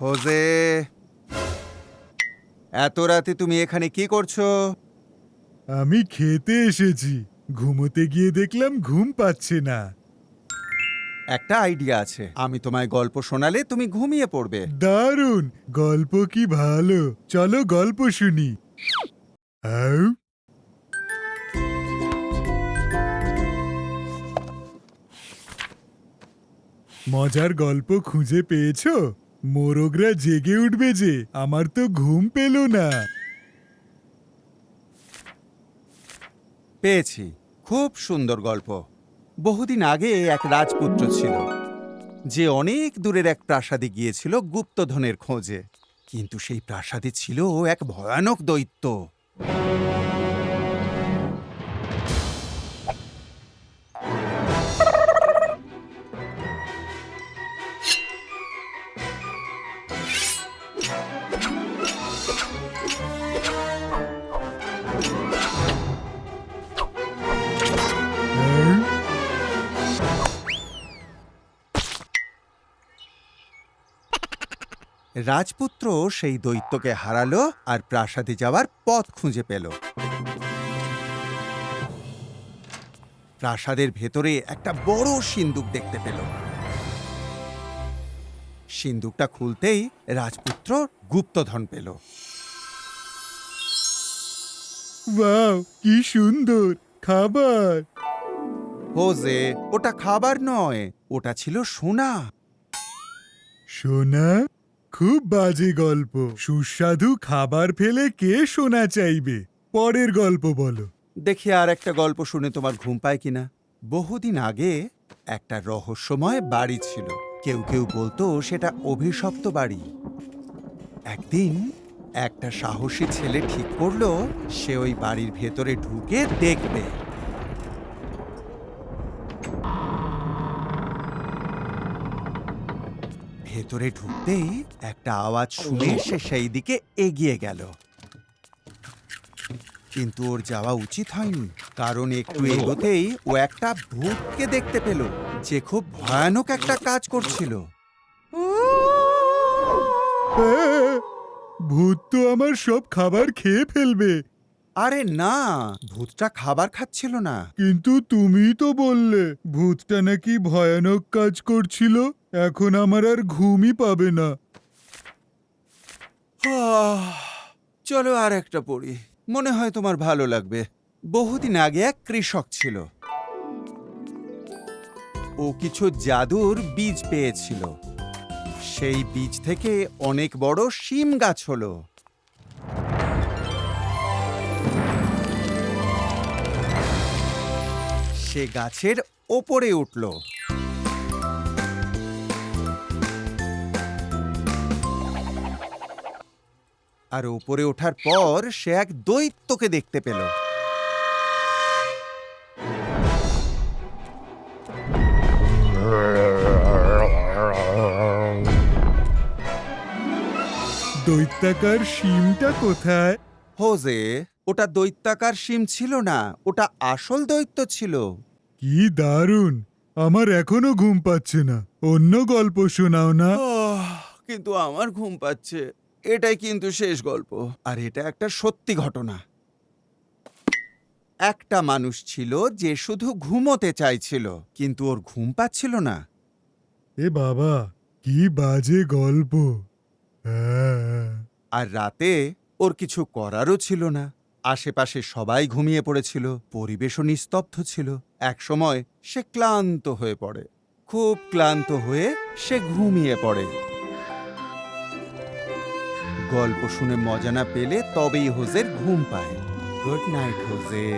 Jose, এত রাতে তুমি এখানে কি করছো? আমি খেতে এসেছি। ঘুমোতে গিয়ে দেখলাম ঘুম পাচ্ছে না। একটা আইডিয়া আছে, আমি তোমায় গল্প শোনালে তুমি ঘুমিয়ে পড়বে। দারুণ! গল্প কি ভালো, চলো গল্প শুনি। আউ, মজার গল্প খুঁজে পেয়েছো? মোরগরা জেগে উঠবে যে, আমার তো ঘুম পেল না। পেয়েছি, খুব সুন্দর গল্প। বহুদিন আগে এক রাজপুত্র ছিল, যে অনেক দূরের এক প্রাসাদে গিয়েছিল গুপ্তধনের খোঁজে। কিন্তু সেই প্রাসাদে ছিল এক ভয়ানক দৈত্য। আউ, রাজপুত্র সেই দৈত্যকে হারালো আর প্রাসাদে যাওয়ার পথ খুঁজে পেল। প্রাসাদের ভেতরে একটা বড় সিন্দুক দেখতে পেল। সিন্দুকটা খুলতেই রাজপুত্র গুপ্তধন পেল। ওয়াও, কি সুন্দর খাবার! হোজে, ওটা খাবার নয়, ওটা ছিল সোনা। সোনা? খুব বাজে গল্প। সুস্বাদু খাবার ফেলে কে সোনা চাইবে? পরের গল্প বলো। দেখি আর একটা গল্প শুনে তোমার ঘুম পায় কিনা। বহুদিন আগে একটা রহস্যময় বাড়ি ছিল। কেউ কেউ বলতো সেটা অভিশপ্ত বাড়ি। একদিন একটা সাহসী ছেলে ঠিক করলো সে ওই বাড়ির ভেতরে ঢুকে দেখবে। ভেতরে ঢুকতেই একটা আওয়াজ শুনে সে সেই দিকে এগিয়ে গেল। কিন্তু ওর যাওয়া উচিত হয়নি, কারণ একটু এগোতেই ও একটা ভূতকে দেখতে পেল, যে খুব ভয়ানক একটা কাজ করছিল। আহ! ভূত তো আমার সব খাবার খেয়ে ফেলবে। আরে না, ভূতটা খাবার খাচ্ছিল না। কিন্তু তুমিই তো বললে ভূতটা নাকি ভয়ানক কাজ করছিল। এখন আমার আর ঘুমই পাবে না। চলো আর একটা পড়ি, মনে হয় তোমার ভালো লাগবে। বহুদিন আগে এক কৃষক ছিল। ও কিছু জাদুর বীজ পেয়েছিল। সেই বীজ থেকে অনেক বড় শিম গাছ হলো। সে গাছের ওপরে উঠল। আর ওপরে ওঠার পর সে এক দৈত্যকে দেখতে পেল। দৈত্যাকার শিমটা কোথায়? হোজে, ওটা দৈত্যাকার শিম ছিল না, ওটা আসল দৈত্য ছিল। কি দারুণ! আমার এখনো ঘুম পাচ্ছে না। অন্য গল্প শোনাও না। কিন্তু আমার ঘুম পাচ্ছে। এটাই কিন্তু শেষ গল্প, আর এটা একটা সত্যি ঘটনা। একটা মানুষ ছিল যে শুধু ঘুমোতে চাইছিল, কিন্তু ওর ঘুম পাচ্ছিল না। এ বাবা, কি বাজে গল্প! হ্যাঁ। আর রাতে ওর কিছু করারও ছিল না। আশেপাশে সবাই ঘুমিয়ে পড়েছিল, পরিবেশও নিস্তব্ধ ছিল। একসময় সে ক্লান্ত হয়ে পড়ে। খুব ক্লান্ত হয়ে সে ঘুমিয়ে পড়ে। গল্প শুনে মজা না পেলে তবেই হোজের ঘুম পায়। Good night Jose.